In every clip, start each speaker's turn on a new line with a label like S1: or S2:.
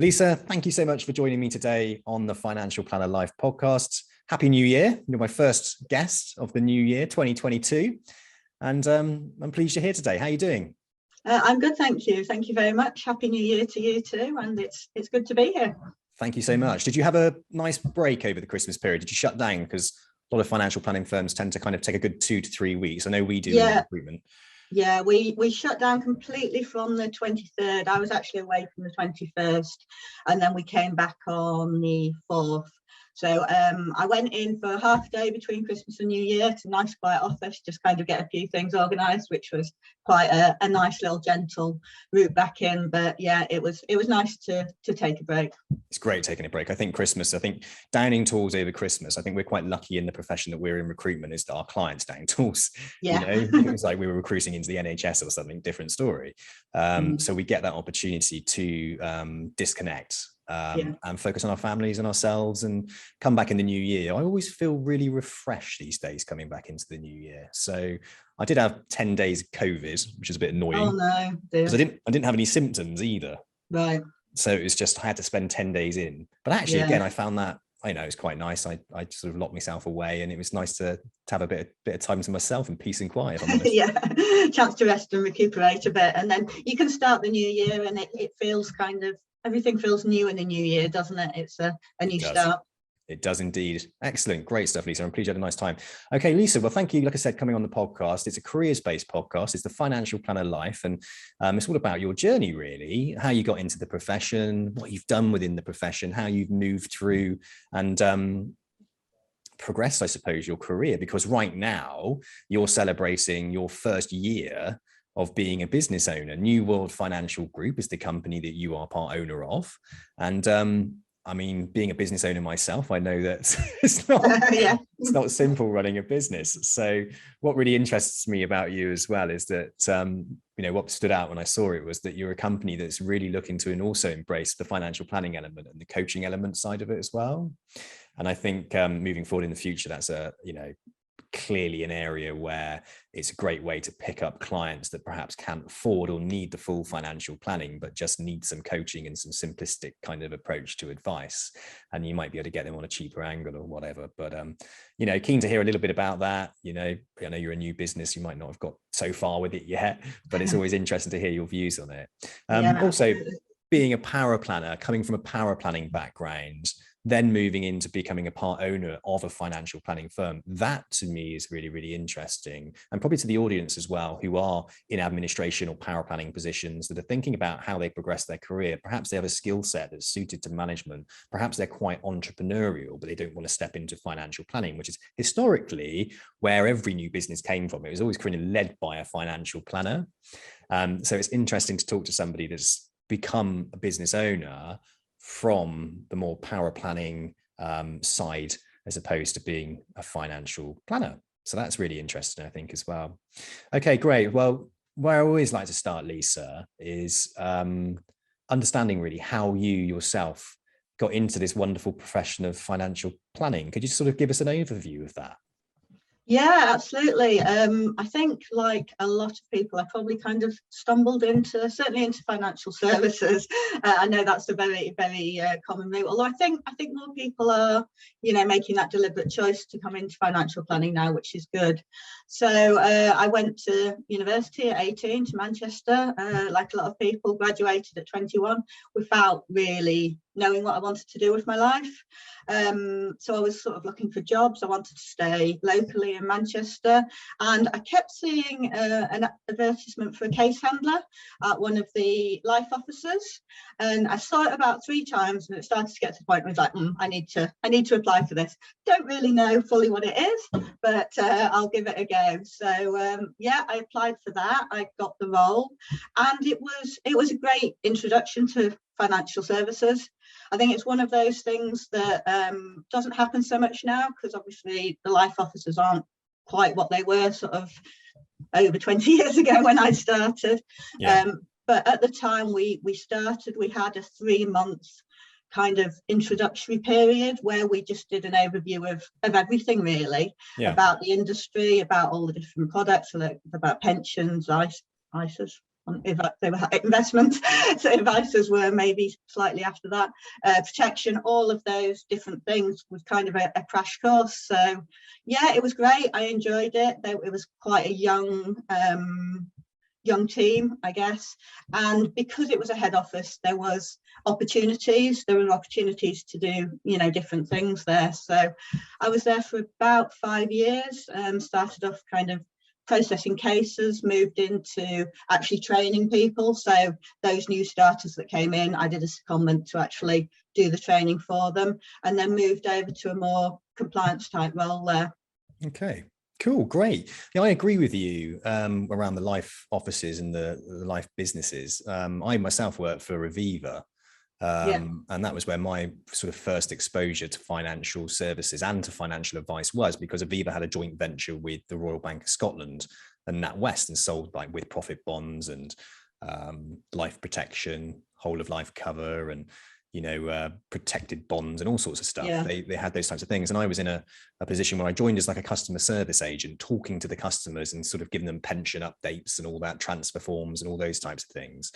S1: Lisa, thank you so much for joining me today on the Financial Planner Life podcast. Happy New Year. You're my first guest of the new year, 2022. And I'm pleased you're here today. How are you doing?
S2: I'm good, thank you. Thank you very much. Happy New Year to you too. And it's good to be here.
S1: Thank you so much. Did you have a nice break over the Christmas period? Did you shut down? Because a lot of financial planning firms tend to kind of take a good 2 to 3 weeks. I know we do in recruitment.
S2: Yeah, we shut down completely from the 23rd. I was actually away from the 21st, and then we came back on the 4th. So I went in for half a day between Christmas and New Year to a nice quiet office, just kind of get a few things organised, which was quite a nice little gentle route back in. But yeah, it was nice to take a break.
S1: It's great taking a break. I think downing tools over Christmas, I think we're quite lucky in the profession that we're in recruitment is that our clients down tools.
S2: Yeah.
S1: It was like we were recruiting into the NHS or something, different story. So we get that opportunity to disconnect and focus on our families and ourselves and come back in the new year. I always feel really refreshed these days coming back into the new year. So I did have 10 days of COVID, which is a bit annoying.
S2: Oh no,
S1: because I didn't have any symptoms either.
S2: Right.
S1: So it was just, I had to spend 10 days in. But actually, again, I found that, it's quite nice. I sort of locked myself away, and it was nice to have a bit of time to myself and peace and quiet.
S2: Yeah, chance to rest and recuperate a bit. And then you can start the new year and it feels kind of, everything feels new in the new year, doesn't it? It's a new start.
S1: It does indeed. Excellent. Great stuff, Lisa. I'm pleased you had a nice time. Okay, Lisa, well, thank you. Like I said, coming on the podcast, it's a careers-based podcast. It's the Financial Planner Life. And it's all about your journey, really, how you got into the profession, what you've done within the profession, how you've moved through and progressed, I suppose, your career. Because right now, you're celebrating your first year of being a business owner. New World Financial Group is the company that you are part owner of. And I mean, being a business owner myself, I know that it's not simple running a business. So what really interests me about you as well is that, what stood out when I saw it was that you're a company that's really looking to and also embrace the financial planning element and the coaching element side of it as well. And I think moving forward in the future, that's clearly an area where it's a great way to pick up clients that perhaps can't afford or need the full financial planning, but just need some coaching and some simplistic kind of approach to advice. And you might be able to get them on a cheaper angle or whatever. But, keen to hear a little bit about that. I know you're a new business. You might not have got so far with it yet, but it's always interesting to hear your views on it. Also, being a power planner, coming from a power planning background, then moving into becoming a part owner of a financial planning firm. That to me is really, really interesting. And probably to the audience as well, who are in administration or power planning positions that are thinking about how they progress their career. Perhaps they have a skill set that's suited to management. Perhaps they're quite entrepreneurial, but they don't want to step into financial planning, which is historically where every new business came from. It was always kind of led by a financial planner. So it's interesting to talk to somebody that's become a business owner from the more power planning side, as opposed to being a financial planner. So that's really interesting, I think, as well. Okay, great. Well, where I always like to start, Lisa, is understanding really how you yourself got into this wonderful profession of financial planning. Could you sort of give us an overview of that?
S2: Yeah, absolutely. I think like a lot of people, I probably kind of stumbled certainly into financial services. I know that's a very, very common route, although I think more people are, making that deliberate choice to come into financial planning now, which is good. So I went to university at 18 to Manchester, like a lot of people, graduated at 21 without really knowing what I wanted to do with my life. So I was sort of looking for jobs. I wanted to stay locally in Manchester, and I kept seeing an advertisement for a case handler at one of the life offices, and I saw it about 3 times, and it started to get to the point where I was like, I need to apply for this. Don't really know fully what it is, but I'll give it a go. So I applied for that. I got the role, and it was a great introduction to financial services. I think it's one of those things that doesn't happen so much now, because obviously the life officers aren't quite what they were sort of over 20 years ago when I started. But at the time we started, we had a 3-month kind of introductory period where we just did an overview of everything really, about the industry, about all the different products, about pensions, ISAs, they were investment, so advisors were maybe slightly after that. Protection, all of those different things was kind of a crash course. So yeah, it was great. I enjoyed it. It was quite a young team, I guess, and because it was a head office, there were opportunities to do, you know, different things there. So I was there for about 5 years. Started off kind of processing cases, moved into actually training people. So those new starters that came in, I did a secondment to actually do the training for them, and then moved over to a more compliance type role there.
S1: Okay. Cool, great. Yeah, I agree with you around the life offices and the life businesses. I myself worked for Aviva, and that was where my sort of first exposure to financial services and to financial advice was, because Aviva had a joint venture with the Royal Bank of Scotland and NatWest, and sold like with profit bonds and life protection, whole of life cover, and you know, protected bonds and all sorts of stuff.
S2: Yeah.
S1: They had those types of things. And I was in a position where I joined as like a customer service agent, talking to the customers and sort of giving them pension updates and all that, transfer forms and all those types of things,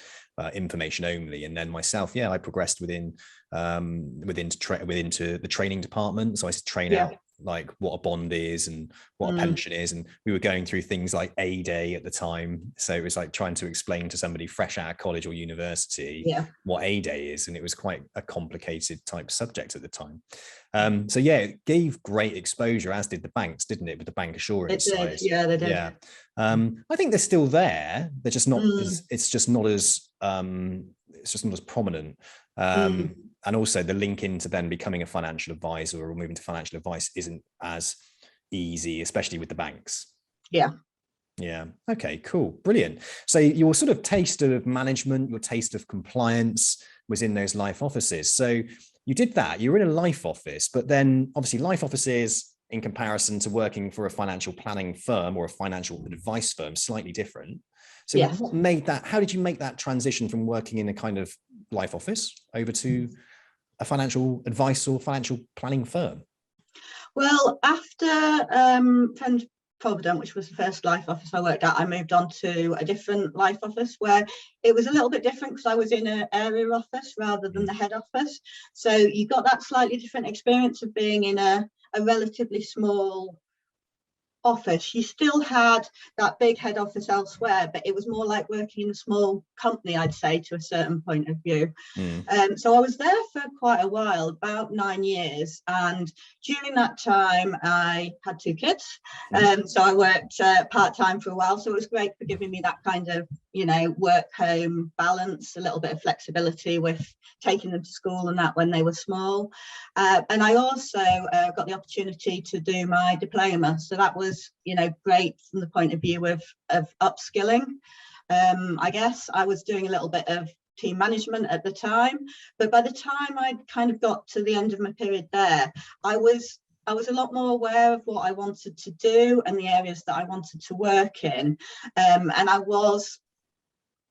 S1: information only. And then myself, yeah, I progressed within into the training department. So I train out like what a bond is and what a pension is, and we were going through things like A-Day at the time, so it was like trying to explain to somebody fresh out of college or university what A-Day is, and it was quite a complicated type subject at the time. So yeah, it gave great exposure, as did the banks, didn't it, with the bank assurance side?
S2: Yeah, they did.
S1: Yeah. I think they're still there, they're just not it's just not as prominent. And also the link into then becoming a financial advisor or moving to financial advice isn't as easy, especially with the banks.
S2: Yeah.
S1: Okay, cool. Brilliant. So your sort of taste of management, your taste of compliance was in those life offices. So you did that, you were in a life office, but then obviously life offices, in comparison to working for a financial planning firm or a financial advice firm, slightly different. So what made that, how did you make that transition from working in a kind of life office over to a financial advice or financial planning firm?
S2: Well, after Provident, which was the first life office I worked at, I moved on to a different life office where it was a little bit different, because I was in an area office rather than the head office. So you got that slightly different experience of being in a relatively small office. You still had that big head office elsewhere, but it was more like working in a small company, I'd say, to a certain point of view. So I was there for quite a while, about 9 years, and during that time I had 2 kids. So I worked part-time for a while, so it was great for giving me that kind of, you know, work-home balance, a little bit of flexibility with taking them to school and that when they were small. And I also got the opportunity to do my diploma, so that was, you know, great from the point of view of upskilling. I guess I was doing a little bit of team management at the time, but by the time I kind of got to the end of my period there, I was a lot more aware of what I wanted to do and the areas that I wanted to work in, and I was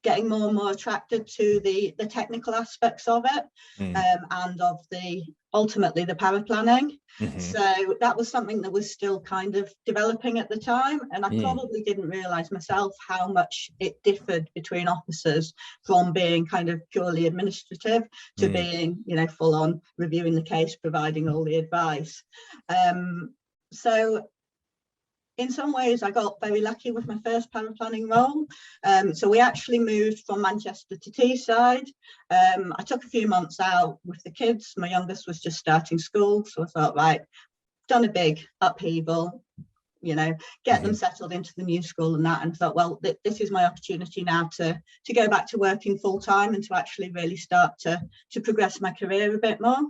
S2: getting more and more attracted to the technical aspects of it, and of ultimately the paraplanning. So that was something that was still kind of developing at the time, and I probably didn't realise myself how much it differed between officers, from being kind of purely administrative to being, you know, full on reviewing the case, providing all the advice. So in some ways I got very lucky with my first paraplanning role. So we actually moved from Manchester to Teesside. I took a few months out with the kids. My youngest was just starting school, so I thought, right, done a big upheaval, you know, get them settled into the new school and that, and I thought, well, this is my opportunity now to go back to working full time and to actually really start to progress my career a bit more.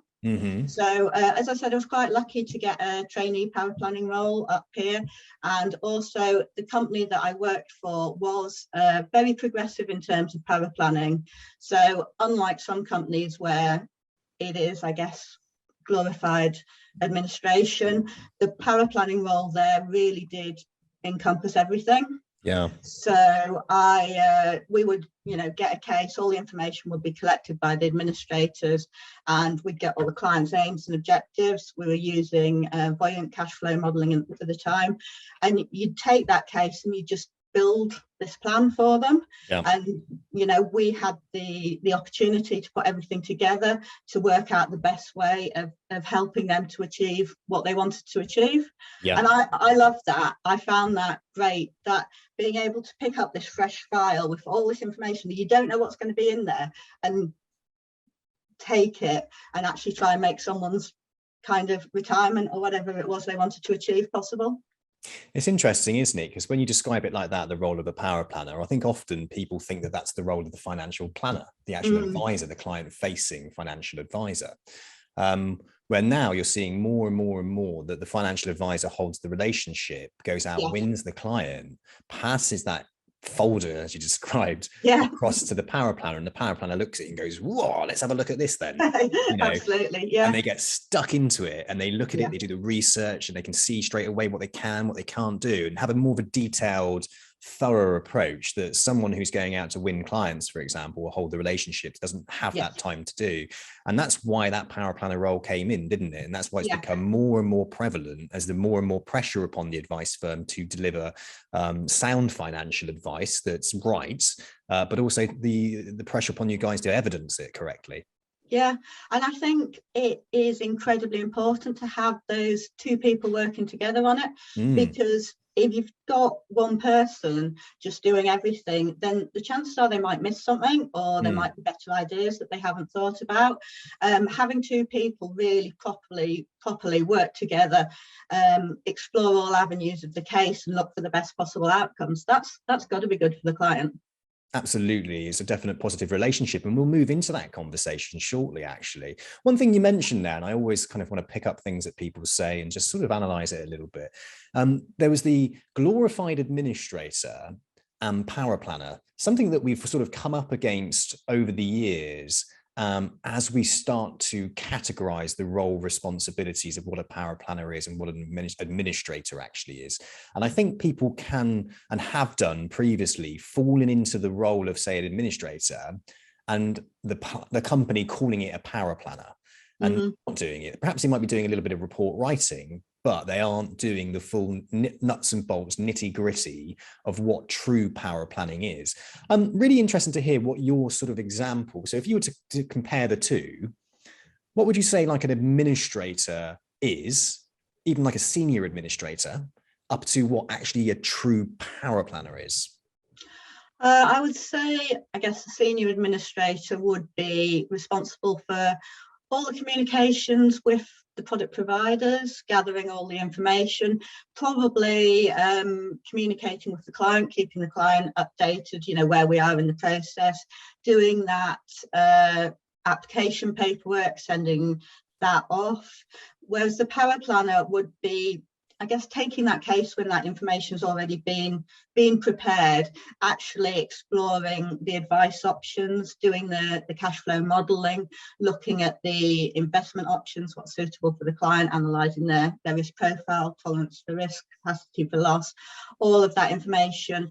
S2: So as I said, I was quite lucky to get a trainee paraplanning role up here, and also the company that I worked for was very progressive in terms of paraplanning. So unlike some companies where it is, I guess, glorified administration, the paraplanning role there really did encompass everything. So we would, you know, get a case, all the information would be collected by the administrators, and we'd get all the clients' aims and objectives. We were using buoyant cash flow modelling at the time, and you'd take that case and you just build this plan for them.
S1: Yeah.
S2: And, you know, we had the opportunity to put everything together to work out the best way of helping them to achieve what they wanted to achieve.
S1: Yeah.
S2: And I love that. I found that great, that being able to pick up this fresh file with all this information that you don't know what's going to be in there, and take it and actually try and make someone's kind of retirement or whatever it was they wanted to achieve possible.
S1: It's interesting, isn't it? Because when you describe it like that, the role of a power planner, I think often people think that that's the role of the financial planner, the actual advisor, the client-facing financial advisor. Where now you're seeing more and more and more that the financial advisor holds the relationship, goes out, wins the client, passes that folder, as you described, across to the power planner, and the power planner looks at it and goes, whoa, let's have a look at this then. You know,
S2: absolutely, yeah.
S1: And they get stuck into it, and they look at it, they do the research, and they can see straight away what they can, what they can't do, and have a more of a detailed, thorough approach that someone who's going out to win clients, for example, or hold the relationships, doesn't have that time to do. And that's why that power planner role came in, didn't it? And that's why it's become more and more prevalent as the more and more pressure upon the advice firm to deliver sound financial advice that's right, but also the pressure upon you guys to evidence it correctly.
S2: Yeah, and I think it is incredibly important to have those two people working together on it, because if you've got one person just doing everything, then the chances are they might miss something, or there might be better ideas that they haven't thought about. Having two people really properly work together, explore all avenues of the case and look for the best possible outcomes, that's got to be good for the client.
S1: Absolutely. It's a definite positive relationship, and we'll move into that conversation shortly, actually. One thing you mentioned there, and I always kind of want to pick up things that people say and just sort of analyze it a little bit. There was the glorified administrator and power planner, something that we've sort of come up against over the years as we start to categorize the role responsibilities of what a power planner is and what an administrator actually is. And I think people can and have done previously fallen into the role of, say, an administrator, and the company calling it a power planner and not doing it. Perhaps they might be doing a little bit of report writing, but they aren't doing the full nuts and bolts, nitty gritty of what true power planning is. Really interesting to hear what your sort of example. So if you were to compare the two, what would you say like an administrator is, even like a senior administrator, up to what actually a true power planner is?
S2: I would say, I guess the senior administrator would be responsible for all the communications with the product providers, gathering all the information, probably communicating with the client, keeping the client updated, you know, where we are in the process, doing that application paperwork, sending that off. Whereas the power planner would be, I guess, taking that case when that information has already been prepared, actually exploring the advice options, doing the cash flow modelling, looking at the investment options, what's suitable for the client, analysing their risk profile, tolerance for risk, capacity for loss, all of that information,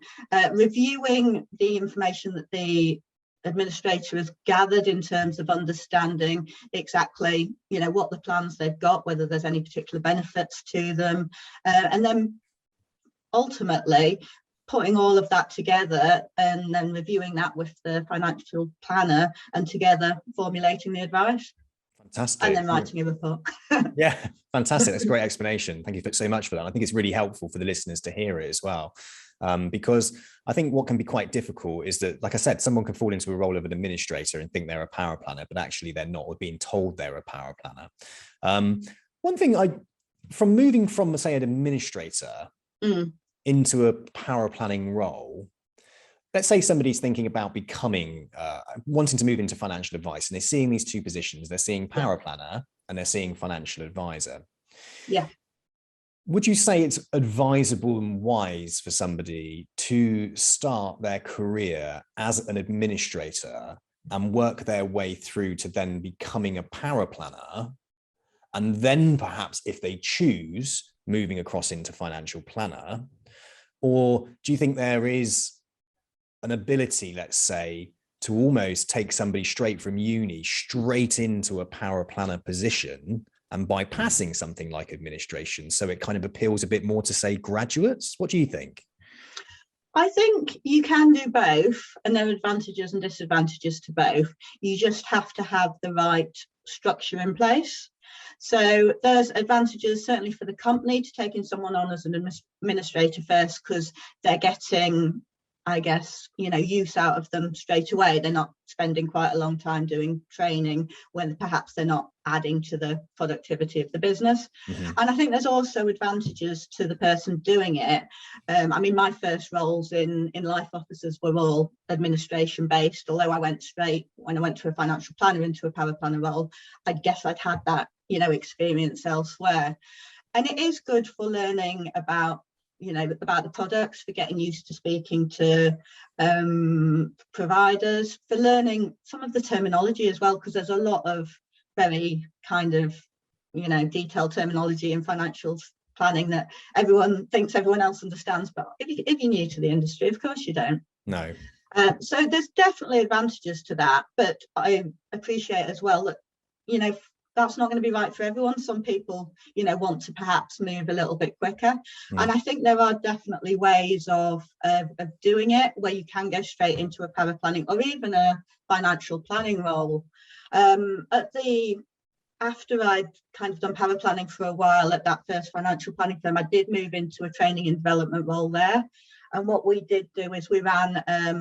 S2: reviewing the information that the administrator has gathered in terms of understanding exactly, you know, what the plans they've got, whether there's any particular benefits to them, and then ultimately putting all of that together and then reviewing that with the financial planner, and together formulating the advice.
S1: Fantastic.
S2: And then writing a report.
S1: Yeah, fantastic. That's a great explanation. Thank you so much for that. I think it's really helpful for the listeners to hear it as well. Because I think what can be quite difficult is that, like I said, someone can fall into a role of an administrator and think they're a power planner, but actually they're not, or being told they're a power planner. One thing from moving from, say, an administrator into a power planning role, let's say somebody's thinking about becoming, wanting to move into financial advice, and they're seeing these two positions. They're seeing power planner and they're seeing financial advisor.
S2: Yeah.
S1: Would you say it's advisable and wise for somebody to start their career as an administrator and work their way through to then becoming a power planner, and then perhaps, if they choose, moving across into financial planner? Or do you think there is an ability, let's say, to almost take somebody straight from uni straight into a power planner position and bypassing something like administration, so it kind of appeals a bit more to, say, graduates? What do you think?
S2: I think you can do both, and there are advantages and disadvantages to both. You just have to have the right structure in place. So there's advantages certainly for the company to taking someone on as an administrator first, because they're getting, I guess, use out of them straight away. They're not spending quite a long time doing training when perhaps they're not adding to the productivity of the business.
S1: Mm-hmm.
S2: And I think there's also advantages to the person doing it. I mean, my first roles in life offices were all administration based, although I went straight, when I went to a financial planner, into a paraplanner role. I guess I'd had that, experience elsewhere. And it is good for learning about the products, for getting used to speaking to providers, for learning some of the terminology as well, because there's a lot of very kind of detailed terminology in financial planning that everyone thinks everyone else understands, but if you're new to the industry, of course you don't.
S1: No.
S2: So there's definitely advantages to that, but I appreciate as well that that's not going to be right for everyone. Some people, want to perhaps move a little bit quicker. And I think there are definitely ways of doing it where you can go straight into a paraplanning or even a financial planning role. After I'd kind of done paraplanning for a while at that first financial planning firm, I did move into a training and development role there. And what we did do is we ran a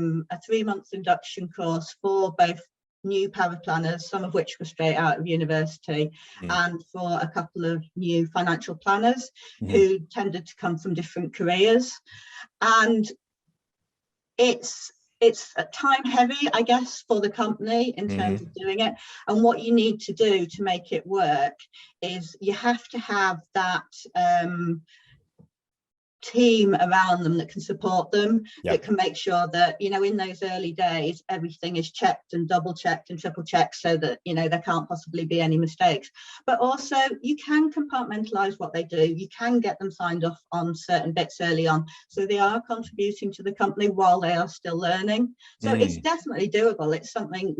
S2: 3-month induction course for both new paraplanners, some of which were straight out of university, and for a couple of new financial planners who tended to come from different careers. And it's time heavy, I guess, for the company in terms of doing it. And what you need to do to make it work is you have to have that team around them that can support them, that can make sure that in those early days everything is checked and double checked and triple checked, so that there can't possibly be any mistakes. But also you can compartmentalize what they do. You can get them signed off on certain bits early on, so they are contributing to the company while they are still learning. So it's definitely doable. It's something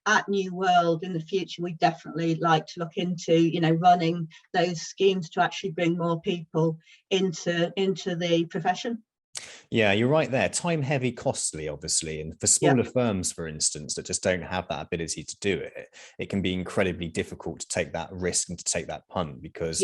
S2: at New World in the future we definitely like to look into, running those schemes to actually bring more people into the profession.
S1: Yeah, you're right there. Time heavy, costly, obviously. And for smaller firms, for instance, that just don't have that ability to do it, it can be incredibly difficult to take that risk and to take that punt, because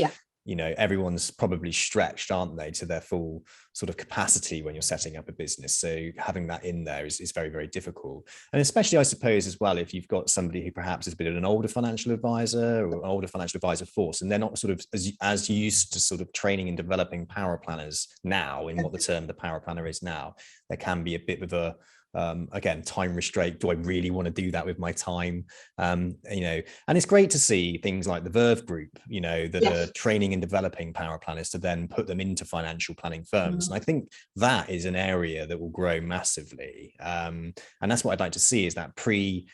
S1: everyone's probably stretched, aren't they, to their full sort of capacity when you're setting up a business. So having that in there is very, very difficult. And especially, I suppose, as well, if you've got somebody who perhaps has been an older financial advisor or an older financial advisor force, and they're not sort of as used to sort of training and developing paraplanners now in what the term the paraplanner is now, there can be a bit of a again, time restraint. Do I really want to do that with my time? And it's great to see things like the Verve Group, that are training and developing paraplanners to then put them into financial planning firms. And I think that is an area that will grow massively. And that's what I'd like to see, is that pre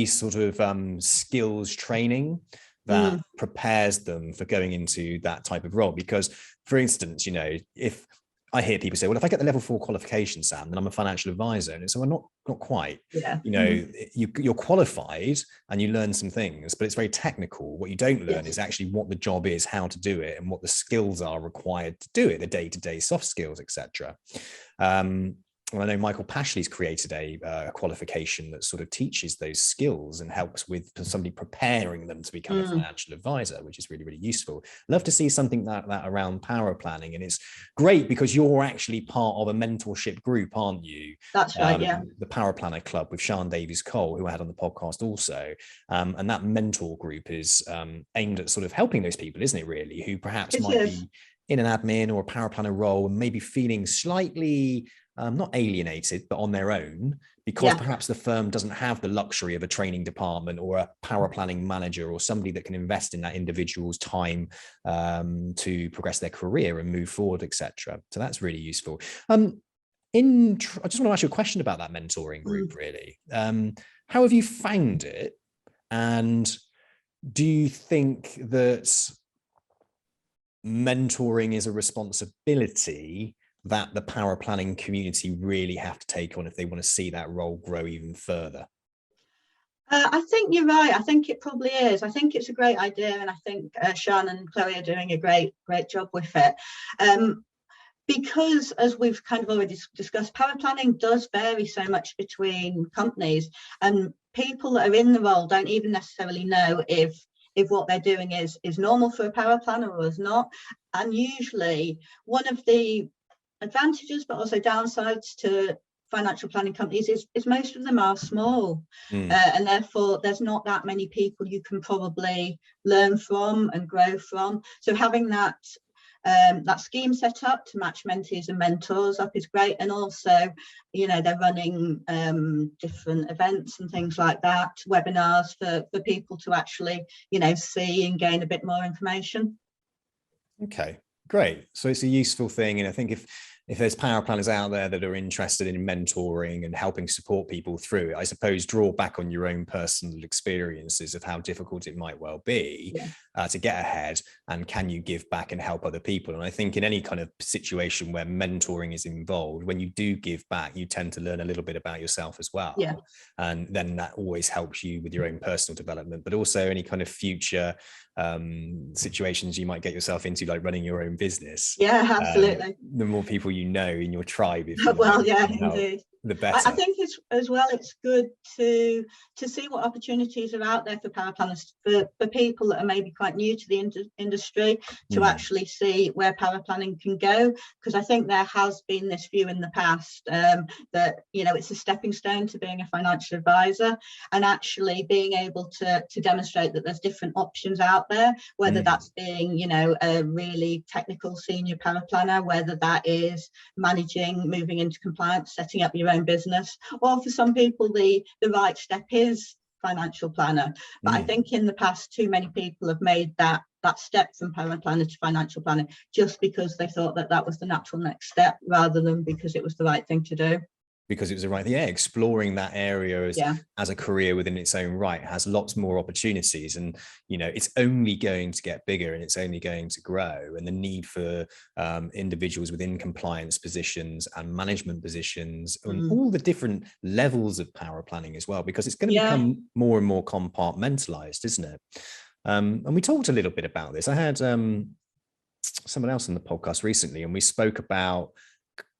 S1: sort of skills training that prepares them for going into that type of role. Because, for instance, if I hear people say, well, if I get the level 4 qualification, Sam, then I'm a financial advisor. And so, well, not quite. You're qualified and you learn some things, but it's very technical. What you don't learn is actually what the job is, how to do it, and what the skills are required to do it, the day-to-day soft skills, etc. Well, I know Michael Pashley's created a qualification that sort of teaches those skills and helps with somebody preparing them to become a financial advisor, which is really, really useful. Love to see something that around power planning. And it's great because you're actually part of a mentorship group, aren't you?
S2: That's right, yeah.
S1: The Paraplanner Club with Sian Davies-Cole, who I had on the podcast also. And that mentor group is aimed at sort of helping those people, isn't it, really, who perhaps might be in an admin or a paraplanner role and maybe feeling slightly not alienated, but on their own, because perhaps the firm doesn't have the luxury of a training department or a paraplanning manager or somebody that can invest in that individual's time to progress their career and move forward, etc. So that's really useful. I just want to ask you a question about that mentoring group, really. How have you found it? And do you think that mentoring is a responsibility that the paraplanning community really have to take on if they want to see that role grow even further?
S2: I think you're right. I think it probably is. I think it's a great idea, and I think Sian and Chloe are doing a great job with it. because, as we've kind of already discussed, paraplanning does vary so much between companies, and people that are in the role don't even necessarily know if what they're doing is normal for a paraplanner or is not. And usually one of the advantages but also downsides to financial planning companies is most of them are small, and therefore there's not that many people you can probably learn from and grow from. So having that scheme set up to match mentees and mentors up is great. And also, you know, they're running different events and things like that, webinars for people to actually, you know, see and gain a bit more information.
S1: Okay, great. So it's a useful thing. And I think if there's power planners out there that are interested in mentoring and helping support people through it, I suppose draw back on your own personal experiences of how difficult it might well be to get ahead, and can you give back and help other people. And I think in any kind of situation where mentoring is involved, when you do give back, you tend to learn a little bit about yourself as well. Yeah. And then that always helps you with your own personal development, but also any kind of future situations you might get yourself into, like running your own business.
S2: Yeah, absolutely.
S1: The more people you know in your tribe, if
S2: you well, yeah, indeed,
S1: the better.
S2: I think it's good to see what opportunities are out there for paraplanners, for people that are maybe quite new to the industry, to actually see where paraplanning can go, because I think there has been this view in the past that, you know, it's a stepping stone to being a financial advisor, and actually being able to demonstrate that there's different options out there, whether that's being, you know, a really technical senior paraplanner, whether that is managing, moving into compliance, setting up your own business, or for some people the right step is financial planner. But I think in the past too many people have made that step from paraplanner to financial planner just because they thought that was the natural next step, rather than because it was the right thing to do.
S1: Because it was the right thing. Yeah, exploring that area as a career within its own right has lots more opportunities, and you know, it's only going to get bigger and it's only going to grow, and the need for individuals within compliance positions and management positions and all the different levels of power planning as well, because it's going to become more and more compartmentalized, isn't it? And we talked a little bit about this. I had someone else on the podcast recently, and we spoke about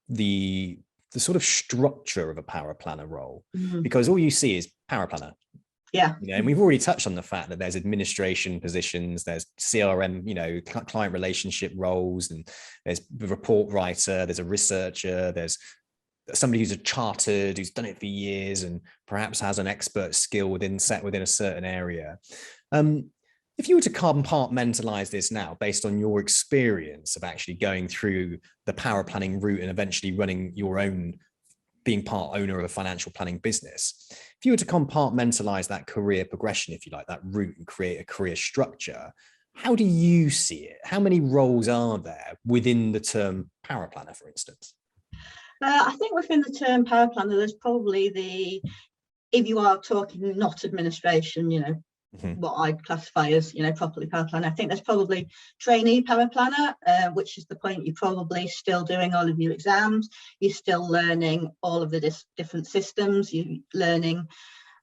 S1: the sort of structure of a power planner role, because all you see is power planner. Yeah. You know, and we've already touched on the fact that there's administration positions, there's CRM, you know, client relationship roles, and there's the report writer, there's a researcher, there's somebody who's a chartered, who's done it for years and perhaps has an expert skill within a certain area. If you were to compartmentalize this now, based on your experience of actually going through the power planning route and eventually running your own, being part owner of a financial planning business, if you were to compartmentalize that career progression, if you like, that route, and create a career structure, how do you see it? How many roles are there within the term power planner, for instance?
S2: I think within the term power planner, there's probably if you are talking not administration, you know, what I'd classify as, you know, properly paraplanner, I think there's probably trainee paraplanner, which is the point you're probably still doing all of your exams, you're still learning all of the different systems, you're learning.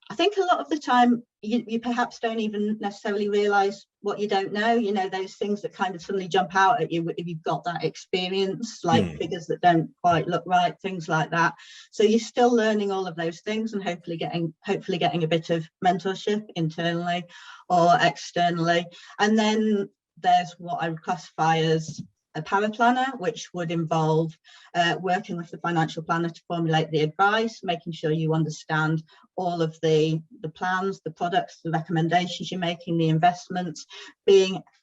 S2: I think a lot of the time you perhaps don't even necessarily realise what you don't know, you know, those things that kind of suddenly jump out at you if you've got that experience, like figures that don't quite look right, things like that. So you're still learning all of those things, and hopefully getting a bit of mentorship internally or externally. And then there's what I would classify as a paraplanner, which would involve working with the financial planner to formulate the advice, making sure you understand all of the plans, the products, the recommendations you're making, the investments,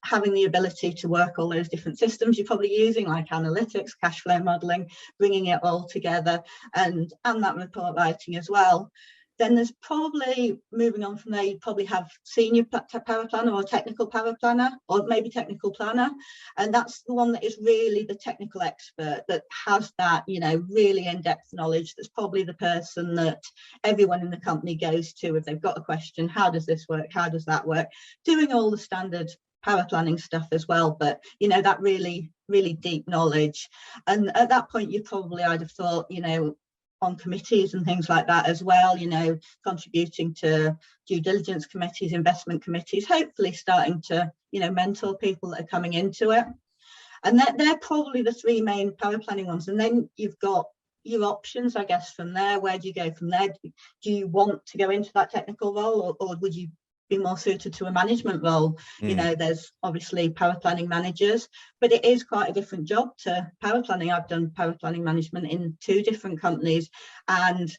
S2: having the ability to work all those different systems you're probably using, like analytics, cash flow modeling, bringing it all together, and that report writing as well. Then there's probably, moving on from there, you'd probably have senior paraplanner or technical paraplanner, or maybe technical planner. And that's the one that is really the technical expert, that has that, you know, really in-depth knowledge. That's probably the person that everyone in the company goes to if they've got a question. How does this work? How does that work? Doing all the standard paraplanning stuff as well, but, you know, that really, really deep knowledge. And at that point, I'd have thought, you know, on committees and things like that as well, you know, contributing to due diligence committees, investment committees, hopefully starting to, you know, mentor people that are coming into it. And they're probably the three main power planning ones. And then you've got your options, I guess, from there. Where do you go from there? Do you want to go into that technical role, or would you be more suited to a management role? You know, there's obviously power planning managers, but it is quite a different job to power planning. I've done power planning management in 2 different companies, and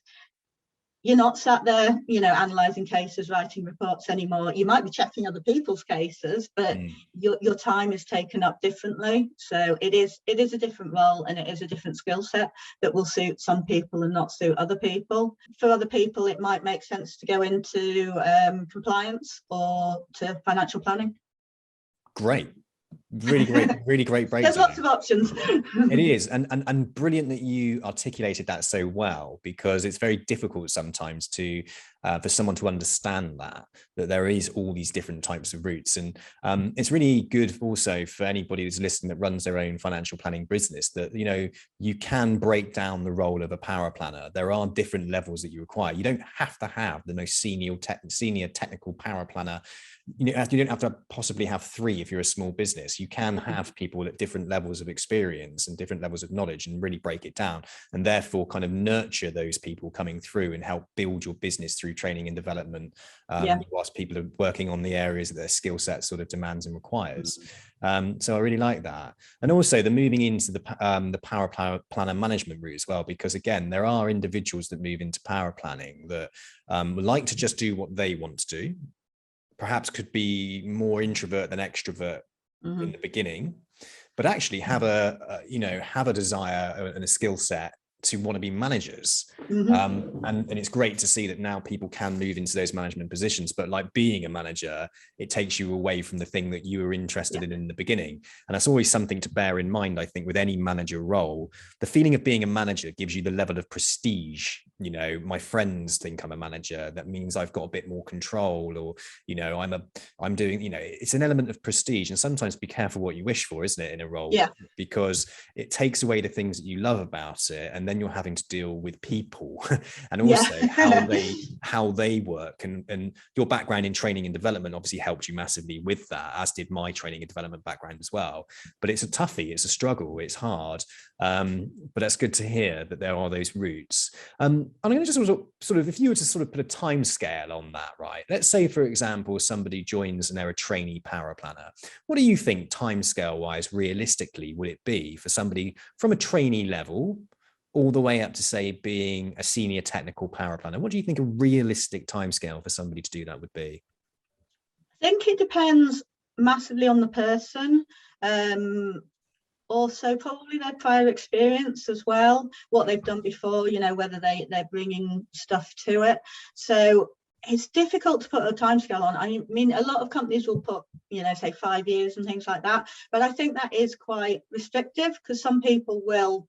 S2: you're not sat there, you know, analysing cases, writing reports anymore. You might be checking other people's cases, but your time is taken up differently. So it is a different role, and it is a different skill set that will suit some people and not suit other people. For other people, it might make sense to go into compliance or to financial planning.
S1: Great. Really great breakdown.
S2: There's lots of options.
S1: It is, and brilliant that you articulated that so well, because it's very difficult sometimes to for someone to understand that there is all these different types of routes. And it's really good also for anybody who's listening that runs their own financial planning business, that, you know, you can break down the role of a power planner. There are different levels that you require. You don't have to have the most senior technical power planner. You don't have to possibly have 3 if you're a small business. You can have people at different levels of experience and different levels of knowledge, and really break it down, and therefore kind of nurture those people coming through and help build your business through training and development, whilst people are working on the areas that their skill set sort of demands and requires. So I really like that. And also the moving into the power planner management route as well, because again, there are individuals that move into power planning that would like to just do what they want to do, perhaps could be more introvert than extrovert in the beginning, but actually have a desire and a skill set to want to be managers. And it's great to see that now people can move into those management positions, but like being a manager, it takes you away from the thing that you were interested in the beginning. And that's always something to bear in mind, I think, with any manager role. The feeling of being a manager gives you the level of prestige. You know, my friends think I'm a manager, that means I've got a bit more control, or, you know, I'm doing, you know, it's an element of prestige. And sometimes be careful what you wish for, isn't it, in a role? Because it takes away the things that you love about it, and then you're having to deal with people and also how they work. And your background in training and development obviously helped you massively with that, as did my training and development background as well. But it's a toughie, it's a struggle, it's hard. But that's good to hear that there are those routes. I'm going to just sort of, if you were to sort of put a time scale on that, right? Let's say, for example, somebody joins and they're a trainee power planner. What do you think time scale wise, realistically, would it be for somebody from a trainee level all the way up to, say, being a senior technical power planner? What do you think a realistic timescale for somebody to do that would be?
S2: I think it depends massively on the person. Also probably their prior experience as well, what they've done before, you know, whether they're bringing stuff to it. So it's difficult to put a timescale on. I mean, a lot of companies will put, you know, say 5 years and things like that, but I think that is quite restrictive, because some people will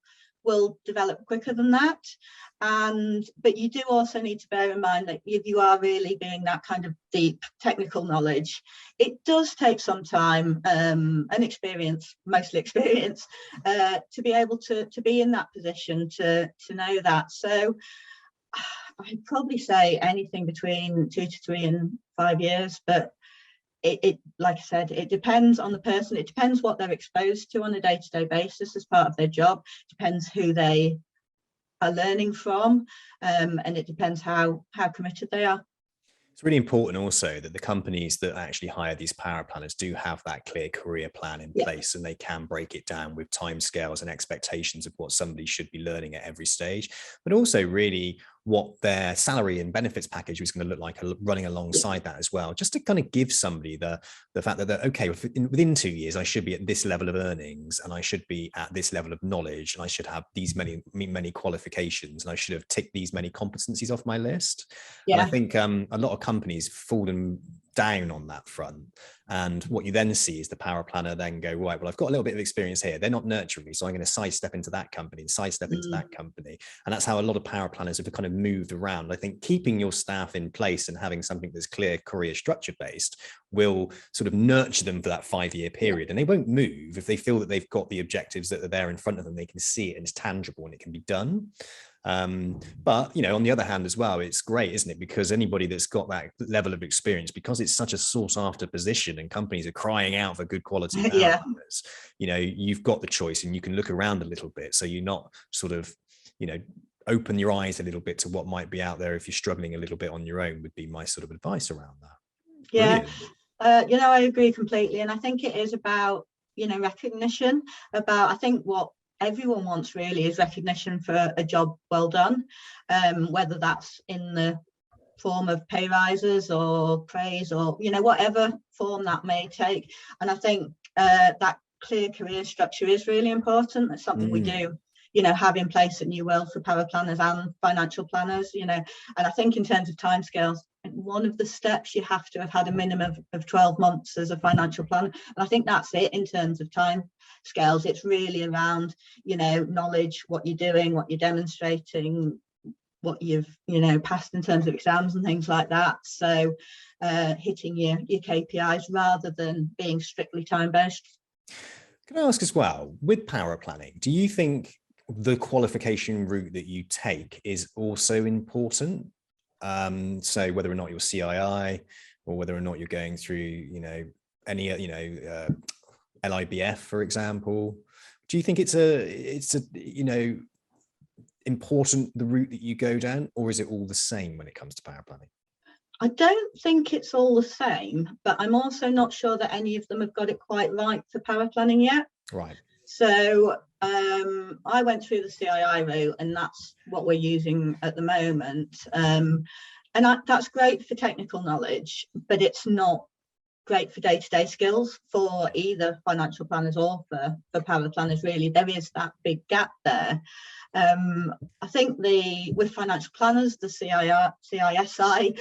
S2: develop quicker than that. But you do also need to bear in mind that if you are really being that kind of deep technical knowledge, it does take some time and experience, mostly experience, to be able to be in that position to know that. So I'd probably say anything between 2 to 3 and 5 years, but it like I said, it depends on the person. It depends what they're exposed to on a day-to-day basis as part of their job. It depends who they are learning from, and it depends how committed they are.
S1: It's really important also that the companies that actually hire these power planners do have that clear career plan in place, and they can break it down with timescales and expectations of what somebody should be learning at every stage, but also really what their salary and benefits package is going to look like running alongside that as well, just to kind of give somebody the fact that okay, within 2 years I should be at this level of earnings, and I should be at this level of knowledge, and I should have these many qualifications, and I should have ticked these many competencies off my list. And I think a lot of companies fallen down on that front, and what you then see is the power planner then go, right, well, I've got a little bit of experience here, they're not nurturing me, so I'm going to sidestep into that company and sidestep into that company. And that's how a lot of power planners have kind of moved around. I think keeping your staff in place and having something that's clear career structure based will sort of nurture them for that 5-year period, and they won't move if they feel that they've got the objectives that are there in front of them, they can see it and it's tangible and it can be done. But, on the other hand as well, it's great, isn't it? Because anybody that's got that level of experience, because it's such a sought after position and companies are crying out for good quality
S2: Yeah.
S1: paraplanners, you've got the choice and you can look around a little bit. So you're not sort of, open your eyes a little bit to what might be out there if you're struggling a little bit on your own, would be my sort of advice around that.
S2: Yeah.
S1: Brilliant.
S2: I agree completely. And I think it is about, recognition, I think what everyone wants really is recognition for a job well done, whether that's in the form of pay rises or praise or, whatever form that may take. And I think that clear career structure is really important. It's something we do, have in place at New World for paraplanners and financial planners, and I think in terms of timescales, one of the steps you have to have had a minimum of 12 months as a financial planner. And I think that's it in terms of time scales. It's really around, knowledge, what you're doing, what you're demonstrating, what you've, passed in terms of exams and things like that. So hitting your KPIs rather than being strictly time-based.
S1: Can I ask as well, with paraplanning, do you think the qualification route that you take is also important? So whether or not you're CII or whether or not you're going through, any, LIBF, for example, do you think it's important, the route that you go down, or is it all the same when it comes to paraplanning?
S2: I don't think it's all the same, but I'm also not sure that any of them have got it quite right for paraplanning yet.
S1: Right.
S2: So I went through the CII route, and that's what we're using at the moment. And that's great for technical knowledge, but it's not great for day-to-day skills for either financial planners or for paraplanners, really. There is that big gap there. I think with financial planners, the CISI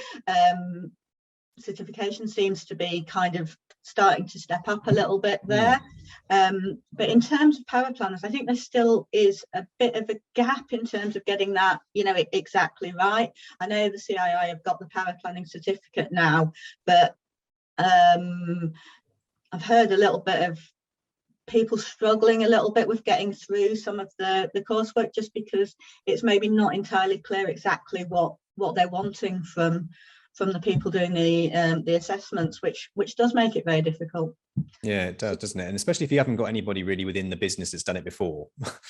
S2: certification seems to be kind of starting to step up a little bit there. But in terms of paraplanners, I think there still is a bit of a gap in terms of getting that, exactly right. I know the CII have got the paraplanning certificate now, but I've heard a little bit of people struggling a little bit with getting through some of the coursework, just because it's maybe not entirely clear exactly what they're wanting from the people doing the assessments, which does make it very difficult.
S1: Yeah, it does, doesn't it? And especially if you haven't got anybody really within the business that's done it before.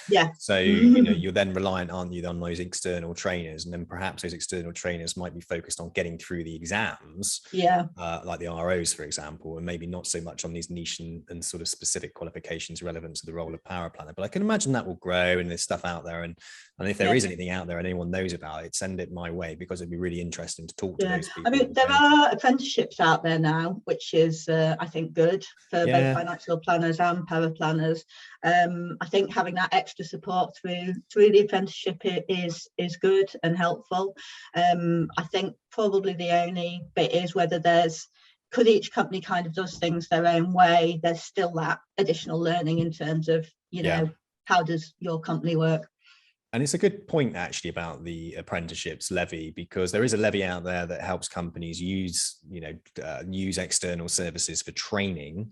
S2: Yeah.
S1: So, you're then reliant, aren't you, on those external trainers, and then perhaps those external trainers might be focused on getting through the exams.
S2: Yeah.
S1: Like the ROs, for example, and maybe not so much on these niche and sort of specific qualifications relevant to the role of paraplanner. But I can imagine that will grow, and there's stuff out there. And if there is anything out there and anyone knows about it, send it my way, because it'd be really interesting to talk to those people.
S2: I mean, there are apprenticeships out there now, which is, I think, good for both financial planners and paraplanners. I think having that extra support through the apprenticeship is good and helpful. I think probably the only bit is whether could each company kind of does things their own way. There's still that additional learning in terms of, how does your company work?
S1: And it's a good point actually about the apprenticeships levy, because there is a levy out there that helps companies use external services for training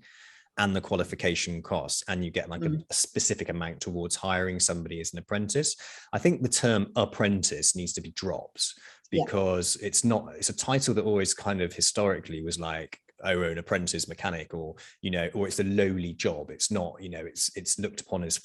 S1: and the qualification costs, and you get like a specific amount towards hiring somebody as an apprentice. I think the term apprentice needs to be dropped, because it's a title that always kind of historically was like, oh, an apprentice mechanic, or or it's a lowly job. It's not, it's looked upon as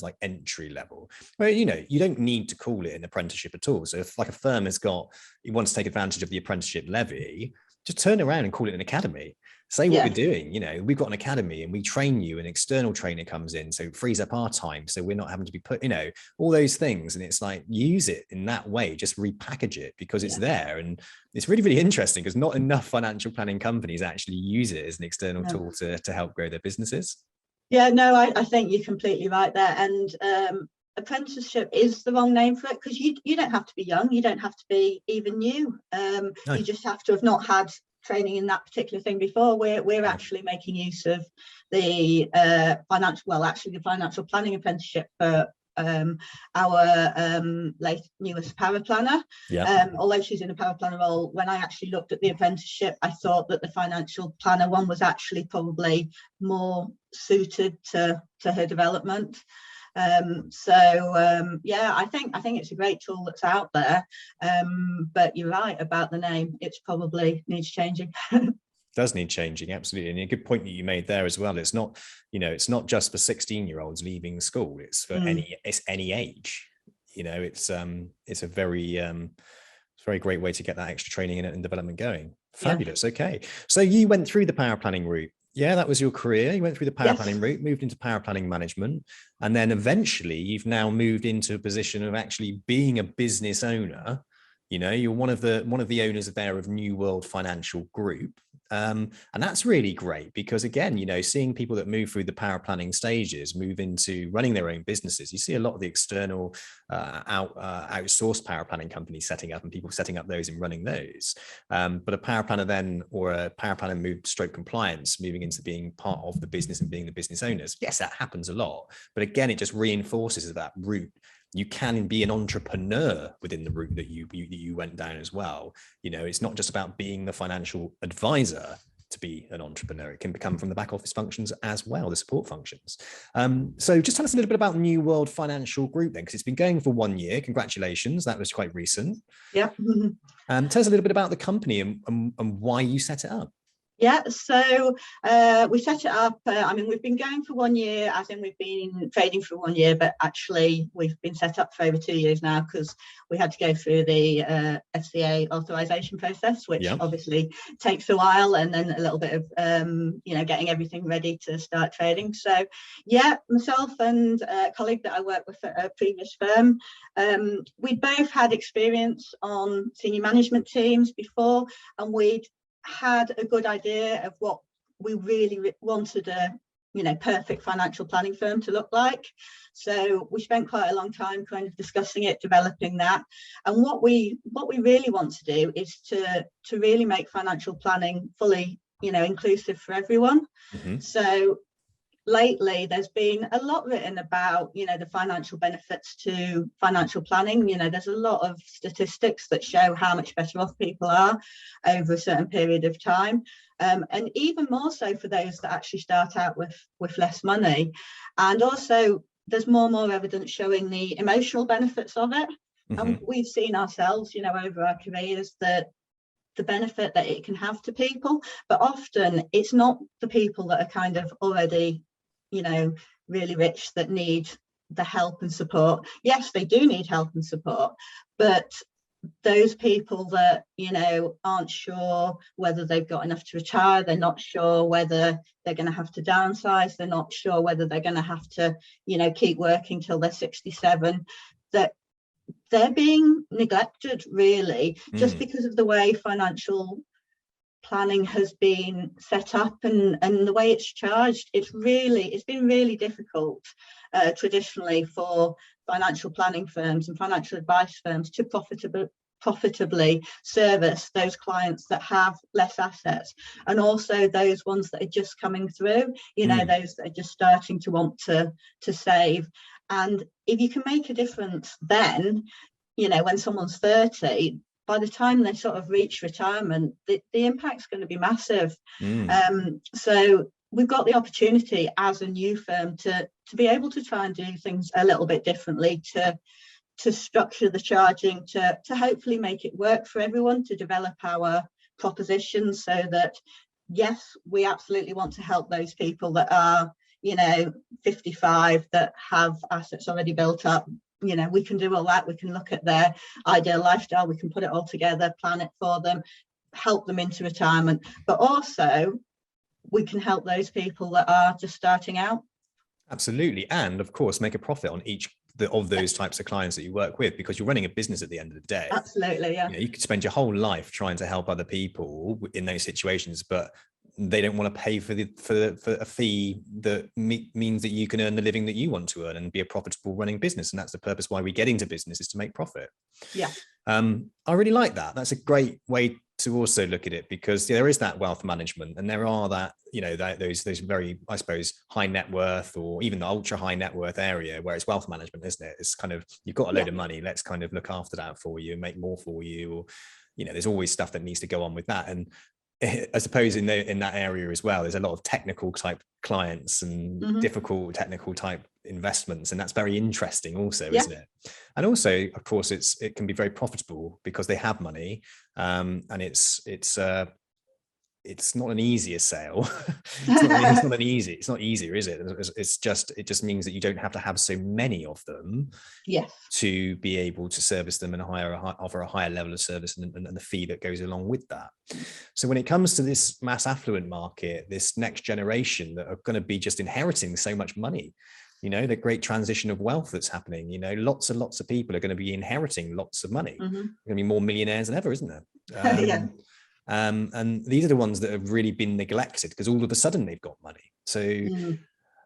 S1: like entry level, where you don't need to call it an apprenticeship at all. So if like a firm wants to take advantage of the apprenticeship levy, just turn around and call it an academy. Say what we're doing. We've got an academy and we train you, an external trainer comes in, so it frees up our time, so we're not having to be put, all those things. And it's like, use it in that way, just repackage it, because it's there. And it's really, really interesting, because not enough financial planning companies actually use it as an external tool to help grow their businesses. Yeah,
S2: no, I think you're completely right there. And apprenticeship is the wrong name for it, because you don't have to be young, you don't have to be even new. No. You just have to have not had training in that particular thing before. We're actually making use of the financial planning apprenticeship for our newest paraplanner. Although she's in a paraplanner role, when I actually looked at the apprenticeship, I thought that the financial planner one was actually probably more suited to her development. Yeah, I think it's a great tool that's out there, but you're right about the name. It's probably needs changing.
S1: Does need changing, absolutely. And a good point that you made there as well. It's not, it's not just for 16-year-olds leaving school. It's for any age. It's a very great way to get that extra training and development going. Fabulous. Yeah. Okay, so you went through the paraplanning route. Yeah, that was your career. You went through the paraplanning route, moved into paraplanning management, and then eventually you've now moved into a position of actually being a business owner. You're one of the owners there of New World Financial Group. And that's really great because, again, seeing people that move through the paraplanning stages, move into running their own businesses, you see a lot of the external outsourced paraplanning companies setting up and people setting up those and running those. But a paraplanner then, or a paraplanner move stroke compliance, moving into being part of the business and being the business owners. Yes, that happens a lot. But again, it just reinforces that route. You can be an entrepreneur within the route that you went down as well. It's not just about being the financial advisor to be an entrepreneur. It can become from the back office functions as well, the support functions. So just tell us a little bit about New World Financial Group then, because it's been going for 1 year. Congratulations. That was quite recent.
S2: Yeah.
S1: Tell us a little bit about the company and why you set it up.
S2: Yeah, so we set it up. We've been going for 1 year, as in we've been trading for 1 year, but actually we've been set up for over 2 years now because we had to go through the FCA authorization process, which obviously takes a while, and then a little bit of getting everything ready to start trading. So yeah, myself and a colleague that I worked with at a previous firm, we both had experience on senior management teams before, and we'd had a good idea of what we really wanted a perfect financial planning firm to look like. So we spent quite a long time kind of discussing it, developing that. And what we really want to do is to really make financial planning fully inclusive for everyone. So lately there's been a lot written about the financial benefits to financial planning. There's a lot of statistics that show how much better off people are over a certain period of time, and even more so for those that actually start out with less money. And also there's more and more evidence showing the emotional benefits of it. And we've seen ourselves over our careers that the benefit that it can have to people, but often it's not the people that are kind of already really rich that need the help and support. Yes, they do need help and support, but those people that aren't sure whether they've got enough to retire, they're not sure whether they're going to have to downsize, they're not sure whether they're going to have to keep working till they're 67, that they're being neglected really, just because of the way financial planning has been set up and the way it's charged. It's been really difficult traditionally for financial planning firms and financial advice firms to profitably service those clients that have less assets, and also those ones that are just coming through, those that are just starting to want to save. And if you can make a difference then, when someone's 30, by the time they sort of reach retirement, the impact's going to be massive. So we've got the opportunity as a new firm to be able to try and do things a little bit differently, to structure the charging, to hopefully make it work for everyone, to develop our proposition so that, yes, we absolutely want to help those people that are 55, that have assets already built up. We can do all that. We can look at their ideal lifestyle, we can put it all together, plan it for them, help them into retirement, but also we can help those people that are just starting out.
S1: Absolutely. And of course make a profit on each of those types of clients that you work with, because you're running a business at the end of the day.
S2: Absolutely, yeah.
S1: You could spend your whole life trying to help other people in those situations, but they don't want to pay for a fee that means that you can earn the living that you want to earn and be a profitable running business. And that's the purpose why we get into business, is to make profit.
S2: Yeah.
S1: I really like that. That's a great way to also look at it, because there is that wealth management, and there are that, those very, I suppose, high net worth, or even the ultra high net worth area where it's wealth management, isn't it? It's kind of, you've got a load of money, let's kind of look after that for you and make more for you. Or, there's always stuff that needs to go on with that. And I suppose in that area as well, there's a lot of technical type clients and difficult technical type investments, and that's very interesting also,
S2: Yeah.
S1: isn't it? And also, of course, it can be very profitable because they have money, and it's not an easier sale. It's not easier, is it? It just means that you don't have to have so many of them.
S2: Yes.
S1: To be able to service them and offer a higher level of service and the fee that goes along with that. So when it comes to this mass affluent market, this next generation that are going to be just inheriting so much money, the great transition of wealth that's happening, lots and lots of people are going to be inheriting lots of money.
S2: Mm-hmm.
S1: There's going to be more millionaires than ever, isn't there?
S2: Yeah.
S1: And these are the ones that have really been neglected because all of a sudden they've got money. So,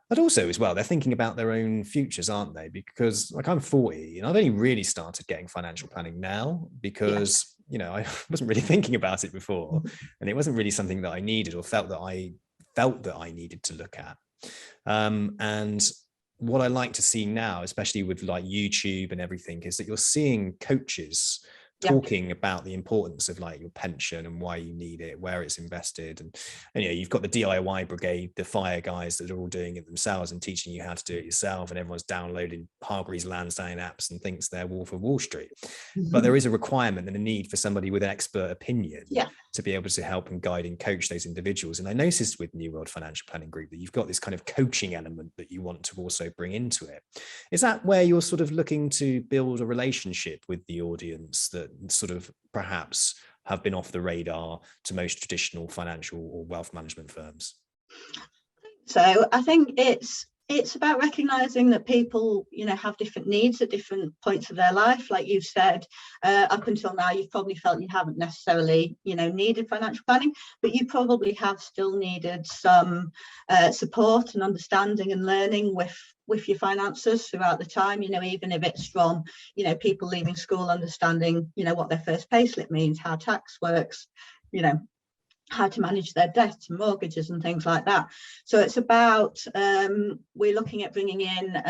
S1: but also as well, they're thinking about their own futures, aren't they? Because like I'm 40 and I've only really started getting financial planning now because, I wasn't really thinking about it before, and it wasn't really something that I needed or felt that I needed to look at. And what I like to see now, especially with like YouTube and everything, is that you're seeing coaches talking about the importance of like your pension and why you need it, where it's invested. And you've got the DIY brigade, the fire guys that are all doing it themselves and teaching you how to do it yourself. And everyone's downloading Hargreaves Lansdown apps and thinks they're Wolf of Wall Street. But there is a requirement and a need for somebody with an expert opinion to be able to help and guide and coach those individuals. And I noticed with New World Financial Planning Group that you've got this kind of coaching element that you want to also bring into it. Is that where you're sort of looking to build a relationship with the audience that sort of perhaps have been off the radar to most traditional financial or wealth management firms?
S2: So I think it's about recognizing that people, have different needs at different points of their life. Like you've said, up until now, you've probably felt you haven't necessarily, needed financial planning, but you probably have still needed some support and understanding and learning with your finances throughout the time, even if it's from, people leaving school, understanding, what their first payslip means, how tax works, how to manage their debts and mortgages and things like that. So it's about, we're looking at bringing in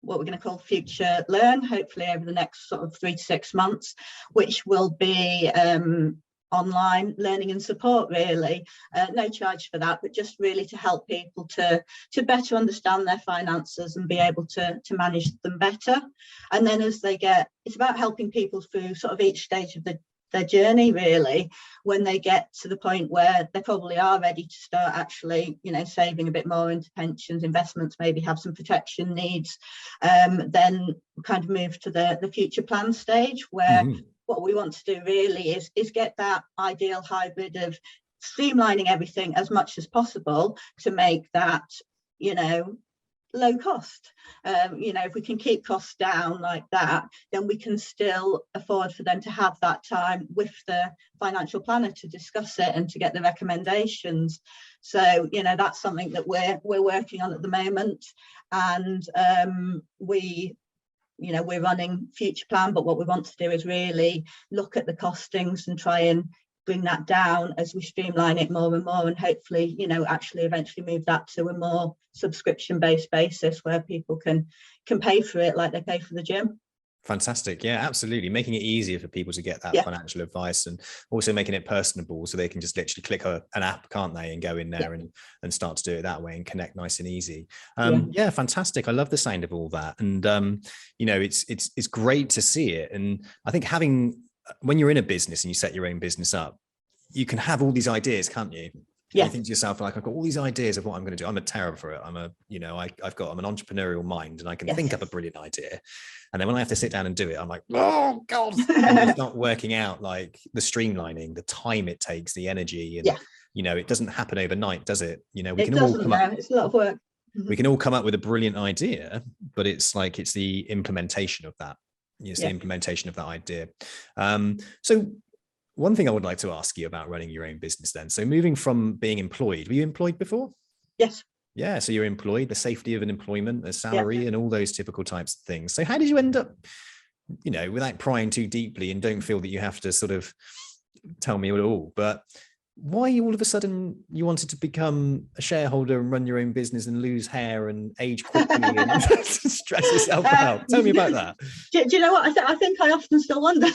S2: what we're going to call Future Learn, hopefully over the next sort of 3 to 6 months, which will be online learning and support, really. No charge for that, but just really to help people to better understand their finances and be able to manage them better. And then as they it's about helping people through sort of each stage of their journey, really, when they get to the point where they probably are ready to start actually, saving a bit more into pensions, investments, maybe have some protection needs, then kind of move to the future plan stage, where what we want to do really is get that ideal hybrid of streamlining everything as much as possible to make that, low cost. If we can keep costs down like that, then we can still afford for them to have that time with the financial planner to discuss it and to get the recommendations. So, that's something that we're working on at the moment. And we're running Future Plan, but what we want to do is really look at the costings and try and bring that down as we streamline it more and more, and hopefully, actually eventually move that to a more subscription-based basis where people can pay for it like they pay for the gym.
S1: Fantastic. Yeah, absolutely. Making it easier for people to get that financial advice, and also making it personable so they can just literally click an app, can't they, and go in there and start to do it that way and connect nice and easy. Yeah, fantastic. I love the sound of all that. And, it's great to see it. And I think when you're in a business and you set your own business up, you can have all these ideas, can't you? You think to yourself, like, I've got all these ideas of what I'm going to do. I'm a terror for it. I'm an entrepreneurial mind, and I can think up a brilliant idea. And then when I have to sit down and do it, I'm like, oh God, and it's not working out, like the streamlining, the time it takes, the energy. And, it doesn't happen overnight, does it?
S2: It's a lot of work.
S1: We can all come up with a brilliant idea, but it's the implementation of that. It's the implementation of that idea. So one thing I would like to ask you about running your own business then. So moving from being employed, were you employed before?
S2: Yes.
S1: Yeah. So you're employed, the safety of an employment, the salary and all those typical types of things. So how did you end up, without prying too deeply, and don't feel that you have to sort of tell me at all, but why all of a sudden you wanted to become a shareholder and run your own business and lose hair and age quickly and stress yourself out? Tell me about that.
S2: Do you know what? I think I often still wonder.